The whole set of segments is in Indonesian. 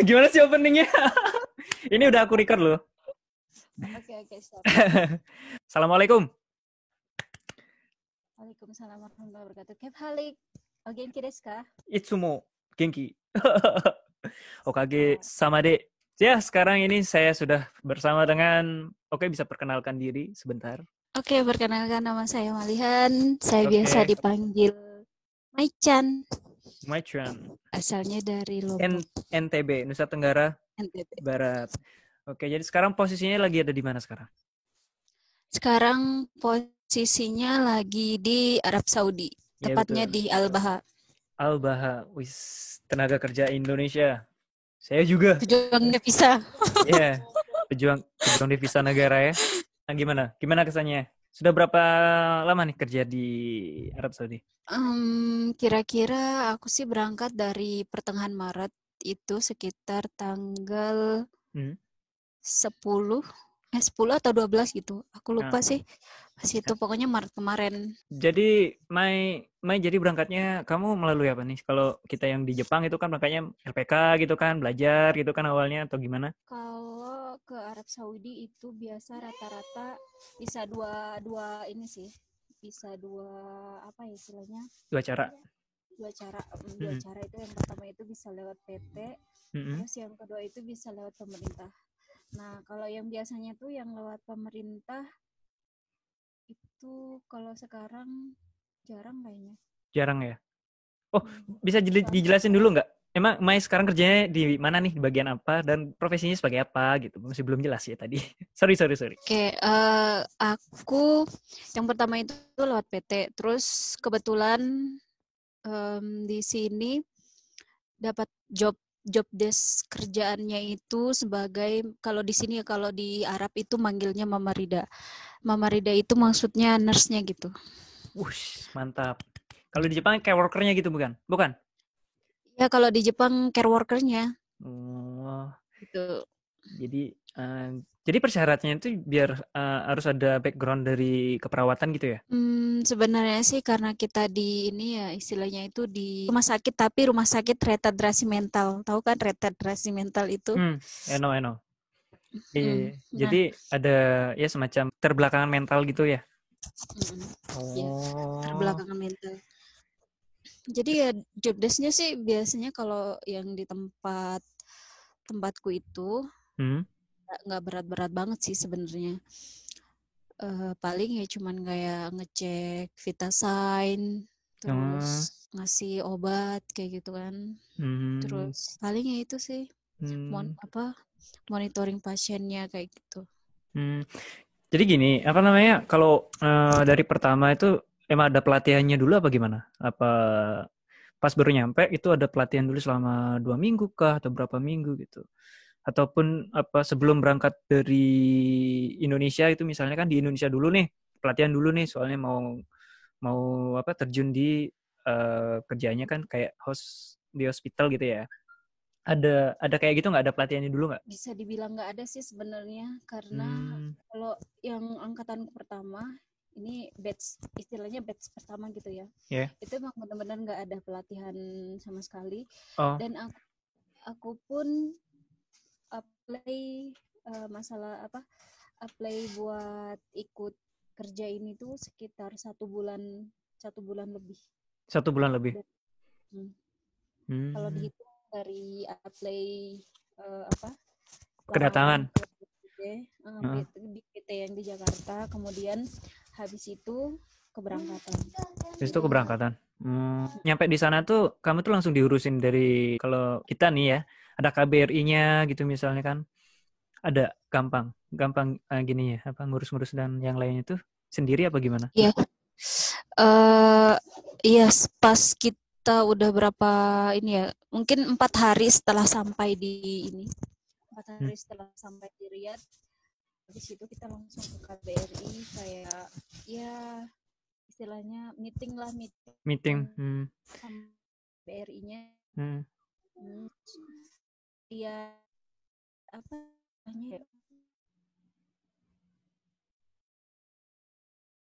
Gimana sih openingnya? Ini udah aku record loh. Oke, siap. Assalamualaikum. Waalaikumsalam warahmatullahi wabarakatuh. Kep halik. O genki desu ka? Itsumo genki. Okage Ah, sama dek. Ya, sekarang ini saya sudah bersama dengan... Oke, bisa perkenalkan diri sebentar. Oke, perkenalkan nama saya Malihan. Saya biasa Oke, dipanggil Maichan. my turn. Asalnya dari Lombok, NTB, Nusa Tenggara NTB. Barat. Oke, jadi sekarang posisinya lagi ada di mana sekarang? Sekarang posisinya lagi di Arab Saudi, Iya tepatnya betul. di Al-Baha. Al-Baha, wis tenaga kerja Indonesia. Saya juga. Pejuang devisa. Iya, yeah. pejuang devisa negara ya. Nah, gimana? Gimana kesannya? Sudah berapa lama nih kerja di Arab Saudi? Kira-kira aku sih berangkat dari pertengahan Maret, itu sekitar tanggal Hmm. 10 atau 12 gitu. Aku Nah, lupa sih. Pas itu pokoknya Maret kemarin. jadi Mai jadi berangkatnya kamu melalui apa nih? Kalau kita yang di Jepang itu kan makanya LPK gitu kan, belajar gitu kan awalnya atau gimana? Kalau ke Arab Saudi itu biasa rata-rata bisa dua ini sih. Bisa dua apa ya istilahnya? Dua cara. Dua cara. Dua Mm-mm. cara itu yang pertama itu bisa lewat PT, Mm-mm. terus yang kedua itu bisa lewat pemerintah. Nah, kalau yang biasanya tuh yang lewat pemerintah itu kalau sekarang jarang kayaknya. Jarang ya? Oh, bisa Soalnya dijelasin dulu nggak? Emang Mai sekarang kerjanya di mana nih? Di bagian apa? Dan profesinya sebagai apa gitu? Masih belum jelas ya tadi. sorry. Oke, aku yang pertama itu lewat PT. Terus kebetulan di sini dapat job desk kerjaannya itu sebagai kalau di sini ya kalau di Arab itu manggilnya Mama Rida. Mama Rida itu maksudnya nurse-nya gitu. Wush, mantap. Kalau di Jepang kayak workernya gitu bukan? Bukan? Ya kalau di Jepang care worker-nya Oh, gitu. jadi jadi persyaratannya itu biar harus ada background dari keperawatan gitu ya? Sebenarnya sih karena kita di ini ya istilahnya itu di rumah sakit tapi rumah sakit retardasi mental. Tahu kan retardasi mental itu? I know. Mm, Jadi nah, ada ya semacam terbelakangan mental gitu ya? mm, ya Oh. terbelakangan mental. Jadi ya job desk-nya sih biasanya kalau yang di tempatku itu Hmm. nggak berat-berat banget sih sebenarnya. Paling ya cuman kayak ngecek Vitasign, terus Hmm. ngasih obat kayak gitu kan. Hmm. Terus paling ya itu sih Hmm. monitoring pasiennya kayak gitu. Hmm. Jadi gini, apa namanya? Kalau dari pertama itu emang ada pelatihannya dulu apa gimana? Apa pas baru nyampe itu ada pelatihan dulu selama 2 minggu kah atau berapa minggu gitu? Ataupun apa sebelum berangkat dari Indonesia itu misalnya kan di Indonesia dulu nih pelatihan dulu nih soalnya mau mau apa terjun di kerjanya kan kayak host di hospital gitu ya. Ada kayak gitu nggak? Ada pelatihannya dulu nggak? Bisa dibilang nggak ada sih sebenarnya karena Hmm, kalau yang angkatan pertama ini istilahnya batch pertama gitu ya. ya. Yeah. Itu emang benar-benar nggak ada pelatihan sama sekali Oh, dan aku pun apply masalah apa apply buat ikut kerja ini tuh sekitar 1 bulan lebih. 1 bulan lebih. Dan, kalau Hmm, dihitung dari apply apa lamaran kedatangan. ke PT, Heeh. di PT yang di Jakarta, kemudian habis itu keberangkatan. Terus itu Jadi keberangkatan. Nyampe di sana tuh kamu tuh langsung diurusin dari kalau kita nih ya ada KBRI-nya gitu misalnya kan ada gampang gini ya apa ngurus-ngurus dan yang lainnya tuh sendiri apa gimana? ya, iya pas kita udah berapa ini ya, mungkin 4 hari setelah sampai di ini, 4 hari setelah sampai di Riyadh, habis itu kita langsung ke KBRI kayak ya istilahnya meeting Meeting. sama BRI-nya. Hmm. Dia apa namanya ya,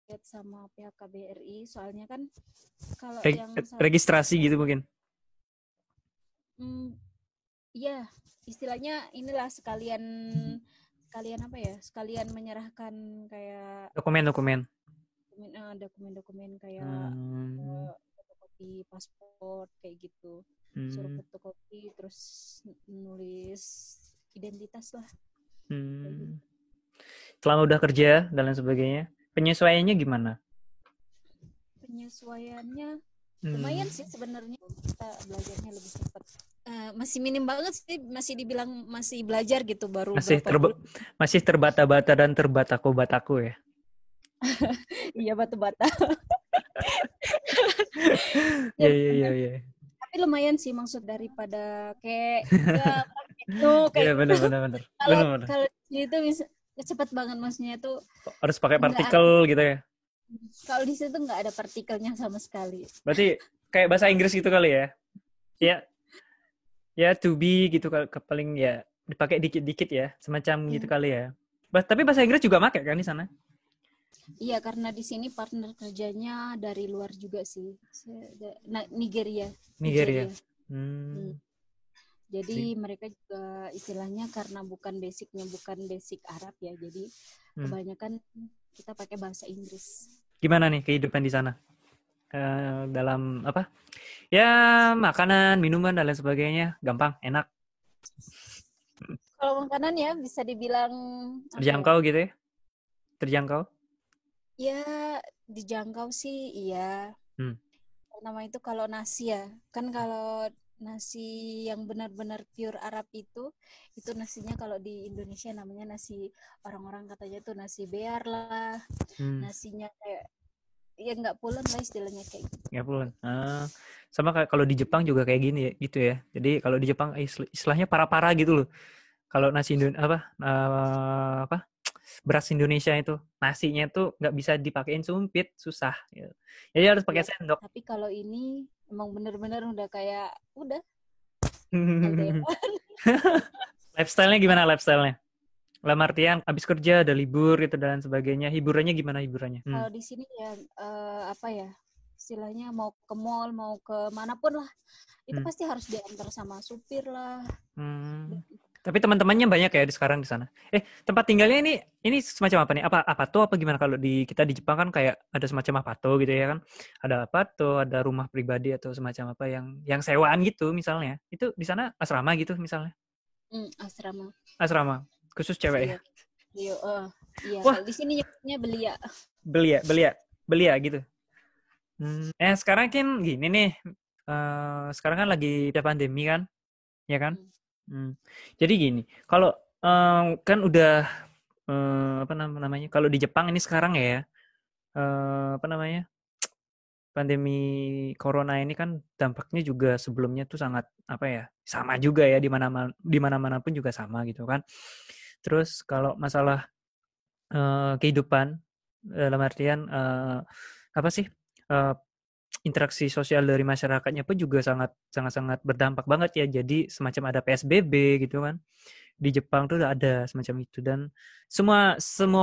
lihat sama pihak KBRI soalnya kan kalau yang Registrasi gitu mungkin. hmm, Iya, istilahnya inilah sekalian apa ya? Sekalian menyerahkan kayak Dokumen-dokumen. dokumen-dokumen kayak Hmm. fotokopi paspor kayak gitu. Suruh Hmm. fotokopi terus nulis identitas lah kayak gitu. Hmm. Selama udah kerja dan lain sebagainya, penyesuaiannya gimana? Penyesuaiannya Hmm. lumayan sih sebenarnya, kita belajarnya lebih cepat. Masih minim banget sih, masih dibilang masih belajar gitu, baru Masih berapa bulan. masih terbata-bata dan terbataku-bataku ya. Iya, batu-bata. Iya Ya, iya iya iya. tapi lumayan sih, maksud daripada kayak ya no Iya kayak gitu. benar benar benar. Kalau Benar benar. kalau itu bisa cepet banget, maksudnya itu Harus pakai nggak partikel ada. gitu ya. Kalau di situ nggak ada partikelnya sama sekali. Berarti kayak bahasa Inggris gitu kali ya. Ya, ya to be gitu paling ya dipakai dikit-dikit ya, semacam gitu Hmm. kali ya. Tapi bahasa Inggris juga pakai kan di sana? Iya, karena di sini partner kerjanya dari luar juga sih. Nigeria. Nigeria. Nigeria. Hmm. Hmm. Jadi mereka juga istilahnya karena bukan basic Arab ya. Jadi Hmm. kebanyakan kita pakai bahasa Inggris. Gimana nih kehidupan di sana? Dalam apa? Ya makanan, minuman dan lain sebagainya, gampang, enak, Kalau makanan ya bisa dibilang apa ya? terjangkau gitu ya, terjangkau. Ya, dijangkau sih iya. Hmm. Pertama itu kalau nasi ya. Kan kalau nasi yang benar-benar pure Arab itu nasinya kalau di Indonesia namanya nasi, orang-orang katanya tuh nasi bear lah. Hmm. Nasinya kayak ya nggak pulen lah istilahnya kayak gitu. Ya pun. Sama kayak kalau di Jepang juga kayak gini ya, gitu ya. Jadi kalau di Jepang istilahnya para-para gitu loh. Kalau nasi apa beras Indonesia itu nasinya tuh nggak bisa dipakein sumpit, susah. Gitu. Jadi harus pakai Ya, sendok. tapi kalau ini emang bener-bener udah kayak udah LDR. Lifestyle-nya gimana lifestyle-nya? Dalam artian habis kerja ada libur gitu dan sebagainya. Hiburannya gimana hiburannya? Kalau di sini ya apa ya, istilahnya mau ke mall mau ke manapun lah itu Hmm. pasti harus diantar sama supir lah. Hmm. Tapi teman-temannya banyak ya di sekarang di sana. Tempat tinggalnya ini semacam apa nih? Apa tuh apa gimana kalau di kita di Jepang kan kayak ada semacam apa tuh gitu ya kan? Ada apa tuh, ada rumah pribadi atau semacam apa yang sewaan gitu misalnya. Itu di sana asrama gitu misalnya. Asrama. Asrama khusus cewek ya. Iya. Iya, iya. Wah, Kalau di sini nyebutnya belia. beli ya gitu. Sekarang kan gini nih. Sekarang kan lagi ada pandemi kan, ya kan? Hmm. Jadi gini, kalau kan udah apa namanya? Kalau di Jepang ini sekarang ya, apa namanya? Pandemi corona ini kan dampaknya juga sebelumnya tuh sangat apa ya? Sama juga ya di mana-mana pun juga sama gitu kan. Terus kalau masalah kehidupan dalam artian apa sih? eh, Interaksi sosial dari masyarakatnya pun juga sangat sangat sangat berdampak banget ya. Jadi semacam ada PSBB gitu kan. Di Jepang tuh udah ada semacam itu dan semua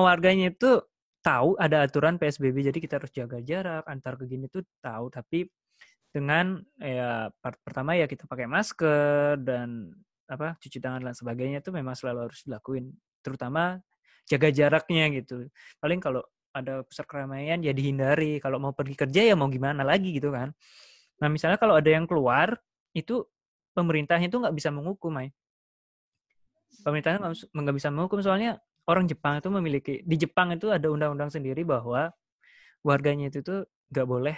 warganya itu tahu ada aturan PSBB, jadi kita harus jaga jarak antar ke gini tuh tahu, tapi dengan ya pertama ya kita pakai masker dan apa cuci tangan dan sebagainya itu memang selalu harus dilakuin, terutama jaga jaraknya gitu. Paling kalau ada pusat keramaian ya dihindari, kalau mau pergi kerja ya mau gimana lagi gitu kan. Nah misalnya kalau ada yang keluar itu pemerintahnya itu nggak bisa menghukum, pemerintahnya nggak bisa menghukum soalnya orang Jepang itu di Jepang itu ada undang-undang sendiri bahwa warganya itu tuh nggak boleh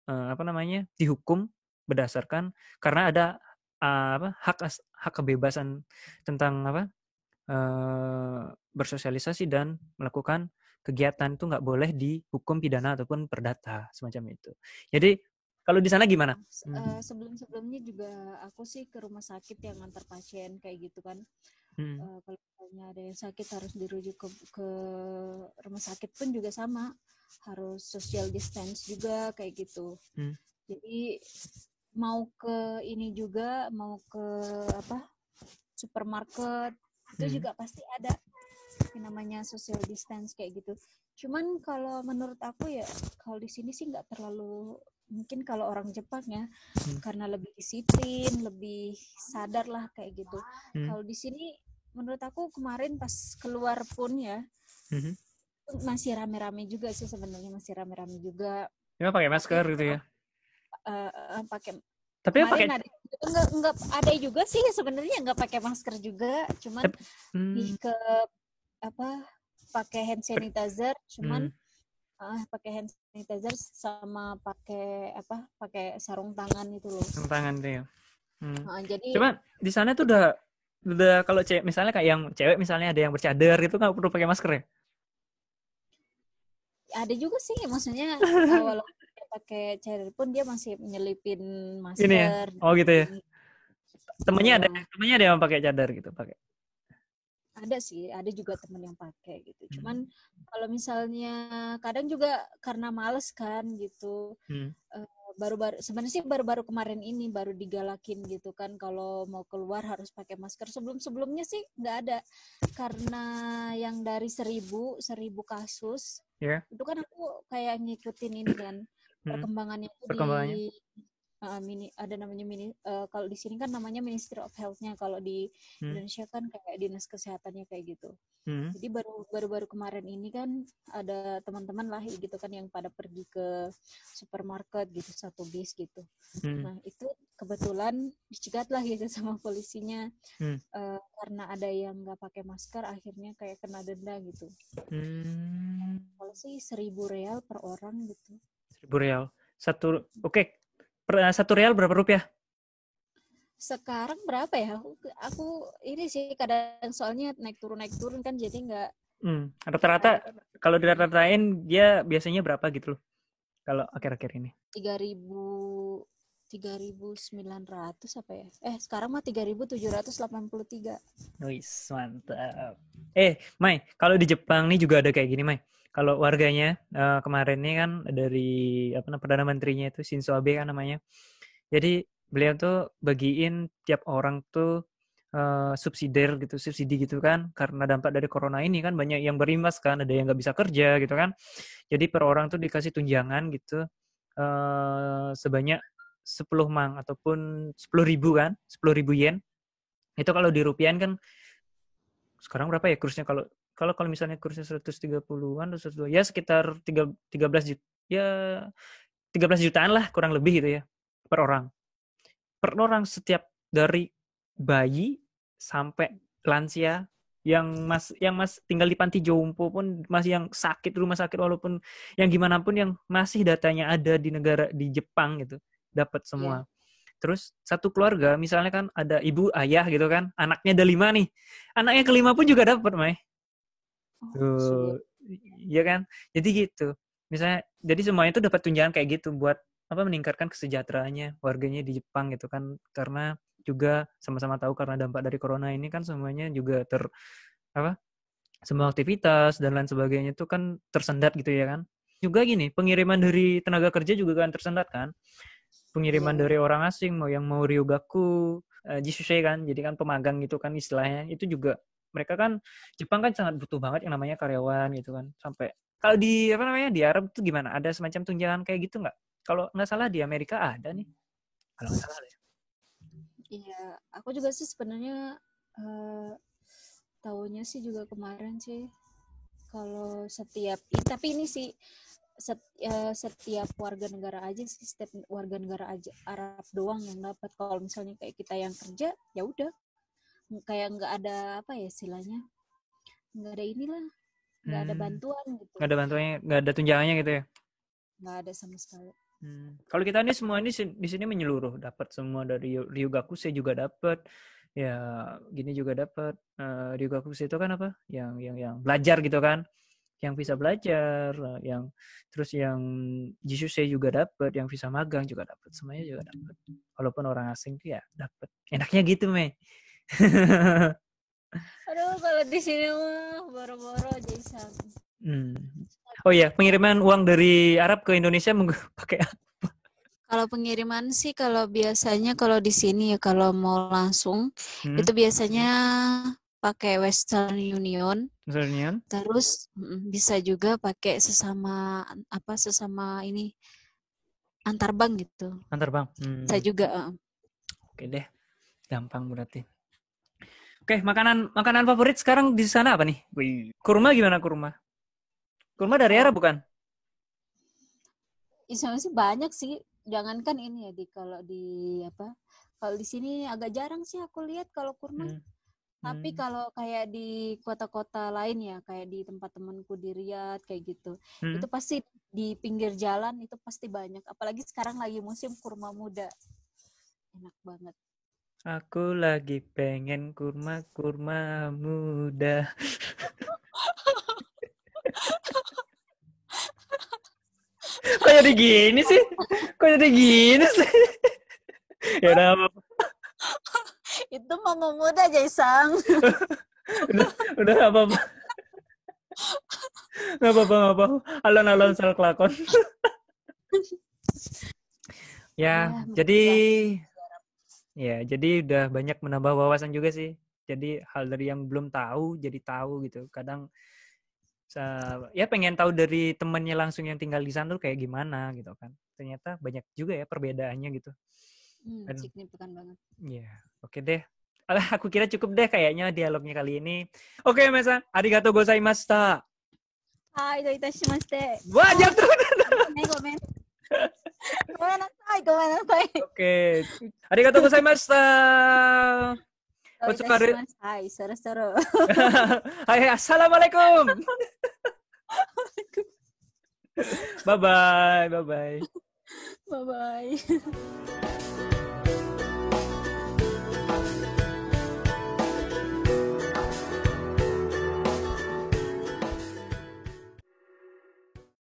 apa namanya dihukum berdasarkan karena ada apa hak kebebasan tentang apa bersosialisasi dan melakukan kegiatan itu nggak boleh dihukum pidana ataupun perdata semacam itu. Jadi kalau di sana gimana? Sebelum-sebelumnya juga aku sih ke rumah sakit yang antar pasien kayak gitu kan. Kalau misalnya ada yang sakit harus dirujuk ke rumah sakit pun juga sama, harus social distance juga kayak gitu. Jadi mau ke ini juga, mau ke apa supermarket itu juga pasti ada yang namanya social distance kayak gitu. Cuman kalau menurut aku ya kalau di sini sih nggak terlalu mungkin kalau orang Jepang ya karena lebih disiplin, lebih sadar lah kayak gitu. Kalau di sini menurut aku kemarin pas keluar pun ya masih rame-rame juga sih sebenarnya, masih rame-rame juga. Ya pakai masker gitu ya. Pakai Tapi kemarin pakai ada enggak ada juga sih sebenarnya nggak pakai masker juga, cuman lebih ke apa pakai hand sanitizer, cuman pakai hand sanitizer sama pakai sarung tangan itu loh. sarung tangan tuh ya. Jadi Cuman di sana tuh udah kalau cewek misalnya kayak yang cewek misalnya ada yang bercadar itu nggak perlu pakai masker ya? Ada juga sih maksudnya walaupun dia pakai cadar pun dia masih nyelipin Ini ya. masker. Oh gitu ya. Temennya Gitu. ada yang pakai cadar gitu, pakai. Ada sih, ada juga temen yang pakai gitu. Cuman kalau misalnya kadang juga karena males kan gitu. Baru-baru sebenarnya sih baru-baru kemarin ini baru digalakin gitu kan kalau mau keluar harus pakai masker. Sebelum-sebelumnya sih nggak ada, karena yang dari 1000 kasus itu kan aku kayak ngikutin ini kan perkembangannya itu di ada namanya kalau di sini kan namanya Ministry of Health-nya, kalau di Indonesia kan kayak dinas kesehatannya kayak gitu. Jadi baru kemarin ini kan ada teman-teman lah gitu kan yang pada pergi ke supermarket gitu satu bis gitu. Nah itu kebetulan dicegat lah gitu sama polisinya karena ada yang nggak pakai masker, akhirnya kayak kena denda gitu. Kalau sih 1.000 real per orang gitu. 1.000 real. Oke. 1 real berapa rupiah? Sekarang berapa ya? Aku ini sih kadang soalnya naik turun kan jadi nggak. Rata-rata kalau dirata-ratain dia biasanya berapa gitu loh? Kalau akhir-akhir ini. 3.900 apa ya? Sekarang mah 3.783. Wis, mantap. Mai, kalau di Jepang nih juga ada kayak gini, Mai. Kalau warganya kemarin nih kan dari Perdana Menterinya itu Shinzo Abe kan namanya. Jadi beliau tuh bagiin tiap orang tuh subsidi gitu kan, karena dampak dari corona ini kan banyak yang berimbas kan, ada yang nggak bisa kerja gitu kan. Jadi per orang tuh dikasih tunjangan gitu sebanyak 10 mang ataupun 10.000 kan, 10.000 yen. Itu kalau di rupiah kan sekarang berapa ya kursnya, kalau misalnya kursnya 130-an atau 120, ya sekitar 13 juta ya, 13 jutaan lah kurang lebih gitu ya per orang setiap, dari bayi sampai lansia yang tinggal di panti jompo pun, masih yang sakit rumah sakit, walaupun yang gimana pun yang masih datanya ada di Jepang gitu, dapat semua. Terus satu keluarga misalnya kan ada ibu ayah gitu kan, anaknya ada 5 nih, anaknya kelima pun juga dapat, Mai. Iya kan, jadi gitu misalnya, jadi semuanya itu dapat tunjangan kayak gitu buat meningkatkan kesejahteraannya warganya di Jepang gitu kan, karena juga sama-sama tahu karena dampak dari corona ini kan semuanya juga semua aktivitas dan lain sebagainya itu kan tersendat gitu ya kan. Juga gini, pengiriman dari tenaga kerja juga kan tersendat kan, pengiriman dari orang asing mau ryugaku, jisusei kan, jadi kan pemagang gitu kan istilahnya, itu juga mereka kan, Jepang kan sangat butuh banget yang namanya karyawan gitu kan. Sampai kalau di di Arab itu gimana, ada semacam tunjangan kayak gitu nggak? Kalau nggak salah di Amerika ada nih, kalau nggak salah ya. Iya, aku juga sih sebenarnya tahunya sih juga kemarin sih kalau tapi ini sih setiap warga negara aja sih, setiap warga negara aja Arab doang yang dapat. Kalau misalnya kayak kita yang kerja ya udah kayak nggak ada apa ya istilahnya, nggak ada inilah, nggak ada bantuan gitu, nggak ada bantuannya, nggak ada tunjangannya gitu ya, nggak ada sama sekali. Kalau kita ini semua ini di sini menyeluruh, dapat semua, dari Ryugakusei juga dapat, ya gini juga dapat. Ryugakusei itu kan apa? Yang belajar gitu kan, yang bisa belajar, yang terus yang Jisusei juga dapat, yang visa magang juga dapat, semuanya juga dapat. Walaupun orang asing tuh ya dapat. Enaknya gitu, Mei. Aduh, kalau di sini mah boro-boro Jason. Oh iya, pengiriman uang dari Arab ke Indonesia pakai apa? Kalau pengiriman sih, kalau biasanya kalau di sini ya kalau mau langsung itu biasanya pakai Western Union. Terus bisa juga pakai sesama ini antar bank gitu. Antar bank. Saya juga. Oke deh, gampang berarti. Oke, makanan favorit sekarang di sana apa nih? Wih, kurma gimana kurma? Kurma dari Arab bukan? Istilahnya sih banyak sih. Jangankan ini ya kalau di sini agak jarang sih aku lihat kalau kurma. Tapi kalau kayak di kota-kota lain ya, kayak di tempat temanku di Riyadh kayak gitu, itu pasti di pinggir jalan itu pasti banyak. Apalagi sekarang lagi musim kurma muda, enak banget. Aku lagi pengen kurma muda. Kok jadi gini sih? Ya udah, Itu mama muda Jaisang. udah nggak apa-apa. Nggak apa-apa. Alon-alon sel kelakon. Ya, jadi udah banyak menambah wawasan juga sih. Jadi hal dari yang belum tahu jadi tahu gitu. Kadang ya pengen tahu dari temannya langsung yang tinggal di sana tuh kayak gimana gitu kan. Ternyata banyak juga ya perbedaannya gitu. Signifikan banget. Iya, oke deh. Alah, aku kira cukup deh kayaknya dialognya kali ini. Oke, Mesa. Arigatou gozaimashita. Hai, do itashimashite. Wah, jatuh. Gomen. Gomenasai. Oke. Arigatou gozaimashita. Hai, soro-soro. Hai, assalamualaikum. Bye-bye. Bye-bye.